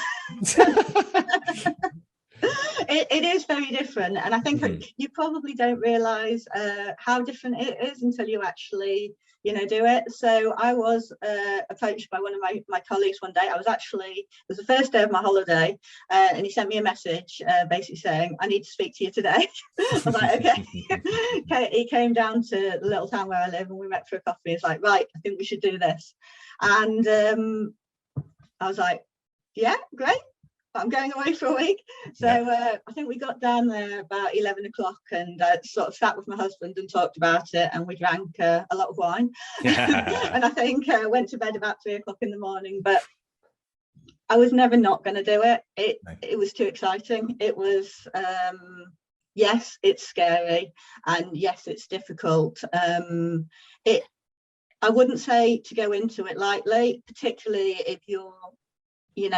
S2: it is very different, and I think you probably don't realize how different it is until you actually do it. So I was approached by one of my colleagues one day. It was the first day of my holiday, and he sent me a message basically saying, I need to speak to you today. I was like, okay. He came down to the little town where I live, and we met for a coffee. He's like, right, I think we should do this. And I was like, yeah, great. I'm going away for a week. So I think we got down there about 11 o'clock and sort of sat with my husband and talked about it, and we drank a lot of wine. And I think went to bed about 3 o'clock in the morning, but I was never not going to do it. It was too exciting. It was, yes, it's scary, and yes, it's difficult. I wouldn't say to go into it lightly, particularly if you're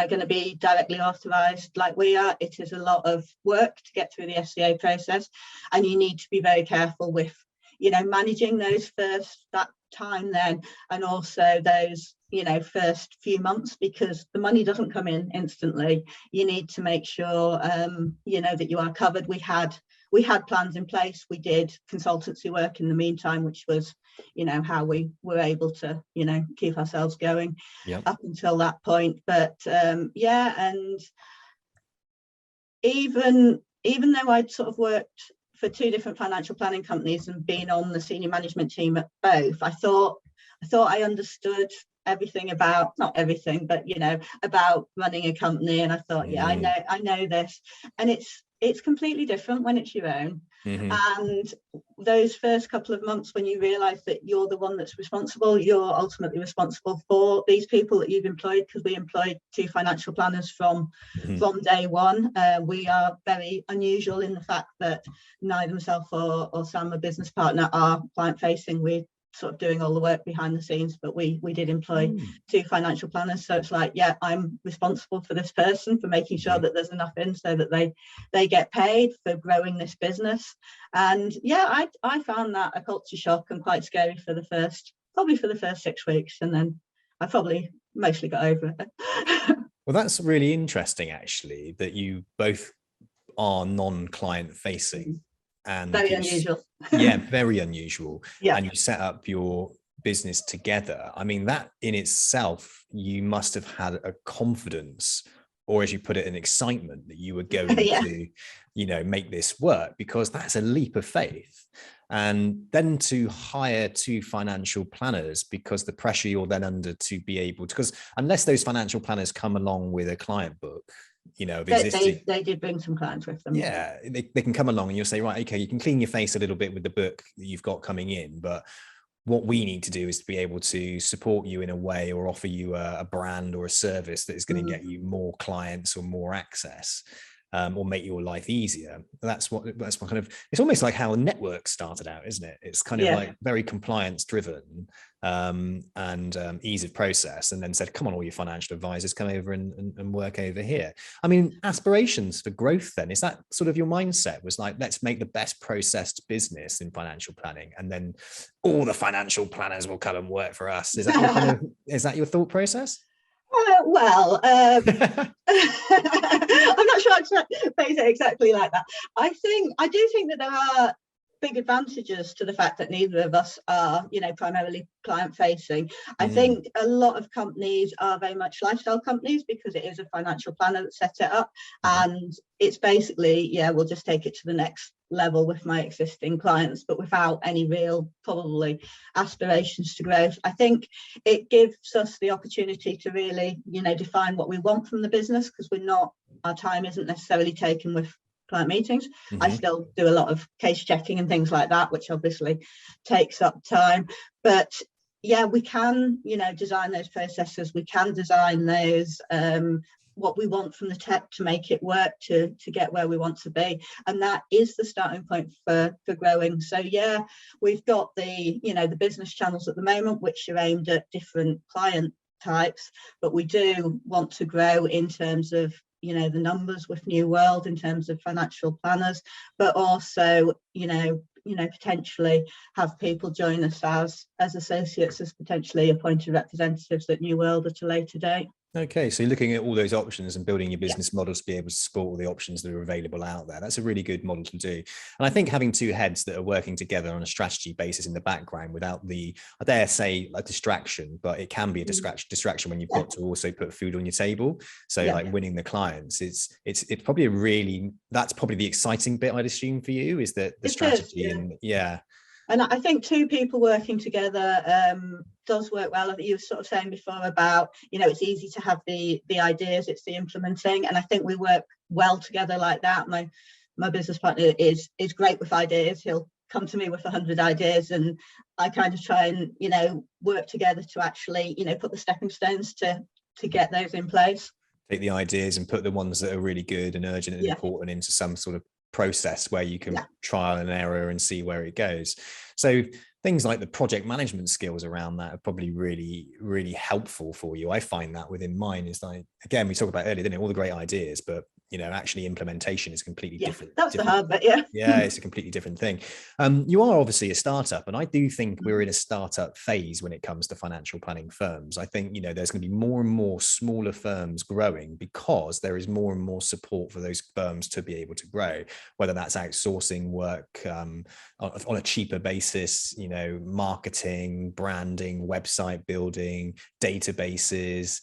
S2: going to be directly authorised like we are. It is a lot of work to get through the FCA process, and you need to be very careful with managing that time then, and also those first few months, because the money doesn't come in instantly. You need to make sure that you are covered. We had plans in place. We did consultancy work in the meantime, which was how we were able to keep ourselves going up until that point. But and even though I'd sort of worked for 2 different financial planning companies and been on the senior management team at both, I thought I understood everything about, not everything, but about running a company. And I thought, I know this. And it's completely different when it's your own. And those first couple of months, when you realize that you're the one that's responsible, you're ultimately responsible for these people that you've employed, because we employed 2 financial planners from day one. We are very unusual in the fact that neither myself or Sam, a business partner, are client facing. We're sort of doing all the work behind the scenes, but we did employ 2 financial planners. So it's like, I'm responsible for this person, for making sure that there's enough in so that they get paid, for growing this business. And I found that a culture shock and quite scary for the first 6 weeks, and then I probably mostly got over it.
S1: Well, that's really interesting, actually, that you both are non-client facing. And
S2: very unusual.
S1: Very unusual.
S2: Yeah.
S1: And you set up your business together. I mean, that in itself, you must have had a confidence, or as you put it, an excitement that you were going to, make this work, because that's a leap of faith. And then to hire 2 financial planners, because the pressure you're then under to be able to, because unless those financial planners come along with a client book,
S2: they did bring some clients with them.
S1: They can come along and you'll say, right, okay, you can clean your face a little bit with the book that you've got coming in, but what we need to do is to be able to support you in a way, or offer you a brand or a service that is going to get you more clients or more access, or make your life easier. That's what kind of, it's almost like how a network started out, isn't it? It's kind of like very compliance driven, and ease of process, and then said, come on, all your financial advisors, come over and work over here. I mean, aspirations for growth then, is that sort of your mindset, was like, let's make the best processed business in financial planning, and then all the financial planners will come and work for us? Is that is that your thought process?
S2: I'm not sure I'd phrase it exactly like that. I do think that there are big advantages to the fact that neither of us are, primarily client facing. I think a lot of companies are very much lifestyle companies, because it is a financial planner that sets it up, and it's basically, we'll just take it to the next level with my existing clients, but without any real probably aspirations to growth. I think it gives us the opportunity to really, define what we want from the business, because our time isn't necessarily taken with client meetings. I still do a lot of case checking and things like that, which obviously takes up time, but we can design those processes, we can design those what we want from the tech to make it work to get where we want to be, and that is the starting point for growing. So we've got the the business channels at the moment, which are aimed at different client types, but we do want to grow in terms of the numbers with New World, in terms of financial planners, but also potentially have people join us as associates, as potentially appointed representatives at New World at a later date.
S1: Okay, so you're looking at all those options and building your business models to be able to support all the options that are available out there. That's a really good model to do. And I think having two heads that are working together on a strategy basis in the background without the, I dare say, a distraction, but it can be a distraction when you've got to also put food on your table. So like winning the clients, it's probably that's probably the exciting bit, I'd assume, for you, is that the strategy.
S2: And I think two people working together does work well. I think you were sort of saying before about, it's easy to have the ideas, it's the implementing. And I think we work well together like that. My business partner is great with ideas. He'll come to me with 100 ideas, and I kind of try and, work together to actually, put the stepping stones to get those in place.
S1: Take the ideas and put the ones that are really good and urgent and important into some sort of process where you can trial and error and see where it goes. So things like the project management skills around that are probably really, really helpful for you. I find that within mine is like, again, we talked about earlier, didn't it? All the great ideas, but actually implementation is completely different.
S2: That's the hard bit,
S1: yeah, it's a completely different thing. You are obviously a startup, and I do think we're in a startup phase when it comes to financial planning firms. I think, there's going to be more and more smaller firms growing because there is more and more support for those firms to be able to grow, whether that's outsourcing work on a cheaper basis, marketing, branding, website building, databases,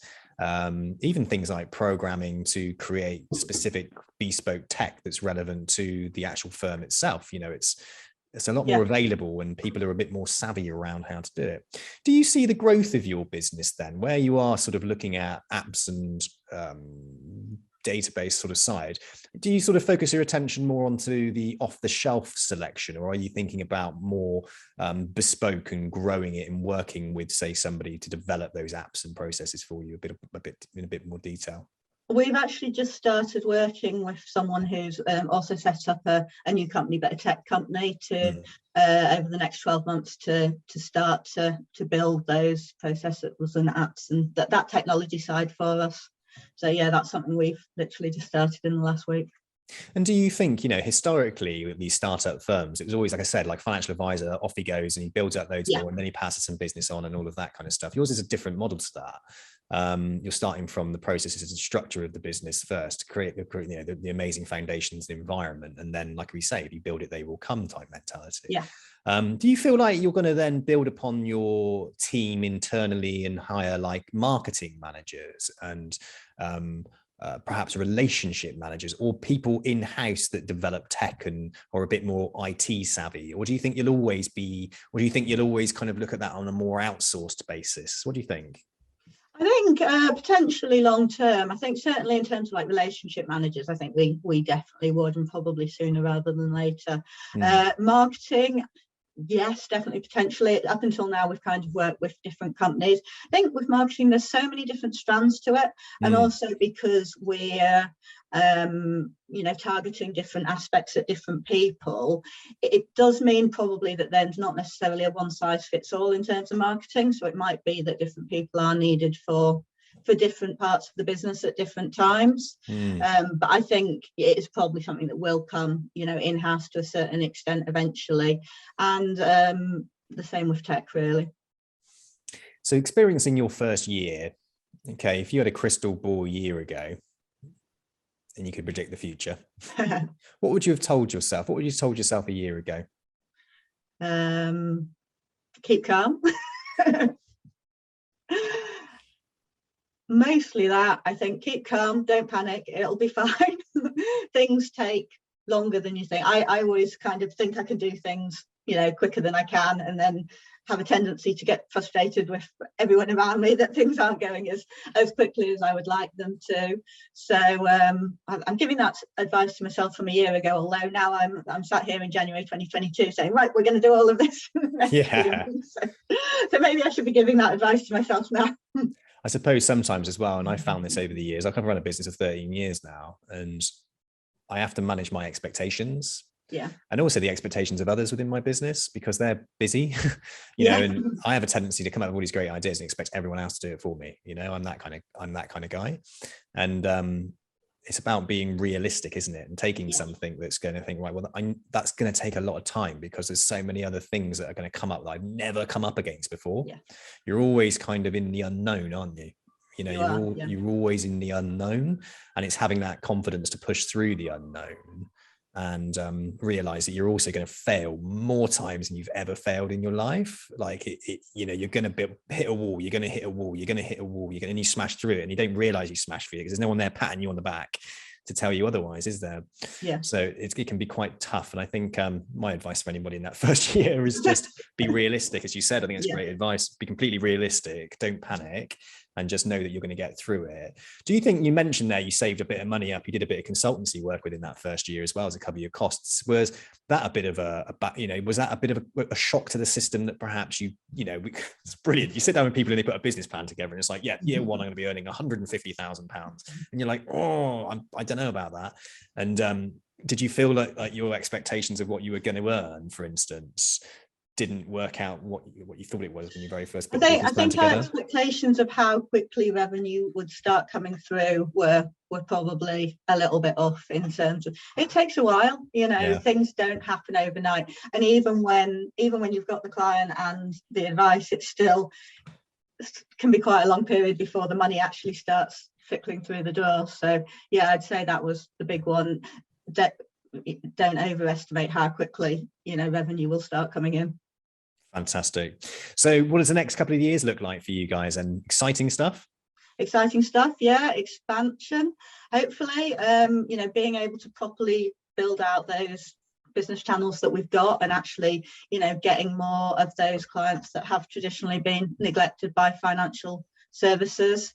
S1: even things like programming to create specific bespoke tech that's relevant to the actual firm itself. It's a lot more available, and people are a bit more savvy around how to do it. Do you see the growth of your business then, where you are sort of looking at apps and database sort of side? Do you sort of focus your attention more onto the off-the-shelf selection, or are you thinking about more bespoke and growing it and working with, say, somebody to develop those apps and processes for you in a bit more detail?
S2: We've actually just started working with someone who's also set up a new company, but a tech company, to over the next 12 months to start to build those processes and apps and that technology side for us. So that's something we've literally just started in the last week.
S1: And do you think, historically with these startup firms, it was always, like I said, like financial advisor, off he goes and he builds up loads more, and then he passes some business on and all of that kind of stuff. Yours is a different model to that. You're starting from the processes and structure of the business first to create the amazing foundations, the environment, and then, like we say, if you build it, they will come type mentality. Do you feel like you're going to then build upon your team internally and hire like marketing managers and perhaps relationship managers or people in-house that develop tech and or a bit more IT savvy? Or do you think you'll always kind of look at that on a more outsourced basis? What do you think?
S2: I think potentially long term. I think certainly in terms of like relationship managers, I think we definitely would, and probably sooner rather than later. Marketing, yes, definitely, potentially. Up until now, we've kind of worked with different companies. I think with marketing, there's so many different strands to it, and also because we're targeting different aspects at different people, it does mean probably that there's not necessarily a one size fits all in terms of marketing. So it might be that different people are needed for different parts of the business at different times. But I think it is probably something that will come, in-house to a certain extent eventually. And the same with tech, really.
S1: So experiencing your first year, okay, if you had a crystal ball a year ago and you could predict the future, what would you have told yourself? What would you have told yourself a year ago?
S2: Keep calm. Mostly that. I think keep calm, don't panic, it'll be fine. Things take longer than you think. I always kind of think I can do things, quicker than I can, and then have a tendency to get frustrated with everyone around me that things aren't going as quickly as I would like them to. So I'm giving that advice to myself from a year ago, although now I'm sat here in January 2022 saying, right, we're going to do all of this. So maybe I should be giving that advice to myself now.
S1: I suppose sometimes as well, and I found this over the years, I've run a business of 13 years now, and I have to manage my expectations. And also the expectations of others within my business, because they're busy, and I have a tendency to come up with all these great ideas and expect everyone else to do it for me. I'm that kind of guy. And it's about being realistic, isn't it? And taking something that's going to think, right, well, that's going to take a lot of time because there's so many other things that are going to come up that I've never come up against before. You're always kind of in the unknown, aren't you? You know, you're always in the unknown, and it's having that confidence to push through the unknown and realize that you're also going to fail more times than you've ever failed in your life. Like you know, you're going to hit a wall, you're going to hit a wall, you're going to hit a wall, and you smash through it, and you don't realize you smash through it because there's no one there patting you on the back to tell you otherwise, is there?
S2: Yeah.
S1: So it can be quite tough. And I think my advice for anybody in that first year is just be realistic. As you said, I think it's great advice. Be completely realistic. Don't panic, and just know that you're going to get through it. Do you think, you mentioned there, you saved a bit of money up, you did a bit of consultancy work within that first year as well as to cover your costs. Was that a bit of was that a bit of a shock to the system that perhaps it's brilliant. You sit down with people and they put a business plan together and it's like, yeah, year one, I'm going to be earning £150,000. And you're like, oh, I don't know about that. And did you feel like your expectations of what you were going to earn, for instance, didn't work out what you thought it was when you very first put the business plan together?
S2: Our expectations of how quickly revenue would start coming through were probably a little bit off, in terms of it takes a while, things don't happen overnight. And even when you've got the client and the advice, it still can be quite a long period before the money actually starts trickling through the door. So yeah, I'd say that was the big one. Don't overestimate how quickly revenue will start coming in.
S1: Fantastic. So what does the next couple of years look like for you guys? And exciting stuff?
S2: Yeah. Expansion, hopefully. Being able to properly build out those business channels that we've got, and actually getting more of those clients that have traditionally been neglected by financial services.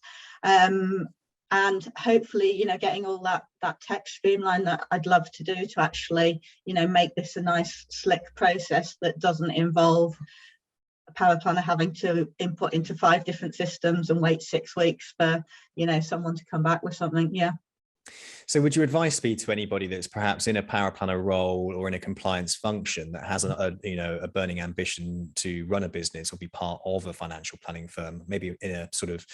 S2: And hopefully, getting all that tech streamline that I'd love to do to actually, make this a nice, slick process that doesn't involve a paraplanner having to input into 5 different systems and wait 6 weeks for, someone to come back with something. Yeah.
S1: So would your advice be to anybody that's perhaps in a paraplanner role or in a compliance function that has a burning ambition to run a business or be part of a financial planning firm, maybe in a sort of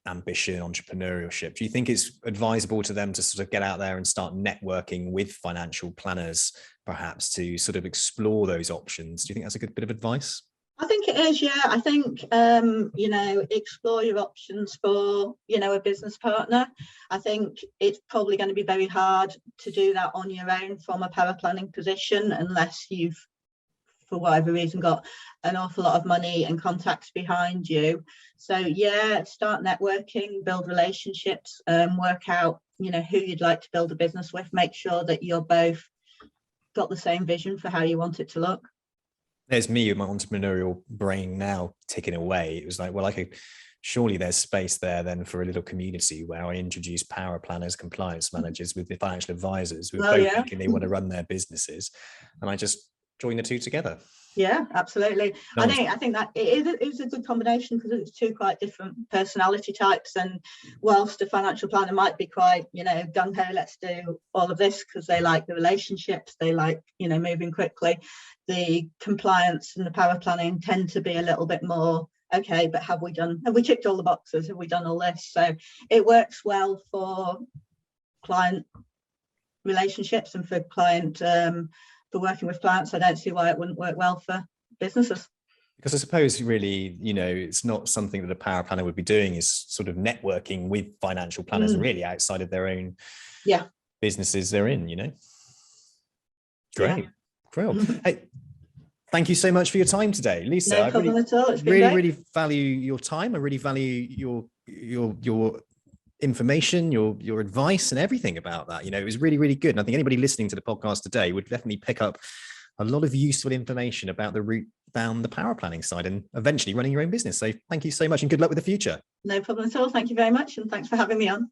S1: ambition, entrepreneurship, do you think it's advisable to them to sort of get out there and start networking with financial planners, perhaps to sort of explore those options? Do you think that's a good bit of advice?
S2: I think it is, yeah. I think, explore your options for, a business partner. I think it's probably going to be very hard to do that on your own from a paraplanning position, unless you've, for whatever reason, got an awful lot of money and contacts behind you. So yeah, start networking, build relationships, work out, who you'd like to build a business with. Make sure that you're both got the same vision for how you want it to look.
S1: There's me with my entrepreneurial brain now ticking away. It was like, well, surely there's space there then for a little community where I introduce paraplanners, compliance managers with the financial advisors who are both thinking they want to run their businesses, and I just join the two together.
S2: Yeah, absolutely. Nice. I think that it is a good combination, because it's 2 quite different personality types. And whilst a financial planner might be quite, gung-ho, let's do all of this, because they like the relationships, they like, moving quickly, the compliance and the paraplanning tend to be a little bit more, okay, but have we ticked all the boxes? Have we done all this? So it works well for client relationships and for client for working with clients. I don't see why it wouldn't work well for businesses.
S1: Because I suppose really, it's not something that a paraplanner would be doing, is sort of networking with financial planners really outside of their own businesses they're in, Great. Cool. Hey, thank you so much for your time today, Lisa.
S2: No problem at all. It's been
S1: really,
S2: great.
S1: really value your time. I really value your information, your advice and everything about that. It was really, really good. And I think anybody listening to the podcast today would definitely pick up a lot of useful information about the route down the paraplanning side and eventually running your own business. So thank you so much and good luck with the future.
S2: No problem at all. Thank you very much. And thanks for having me on.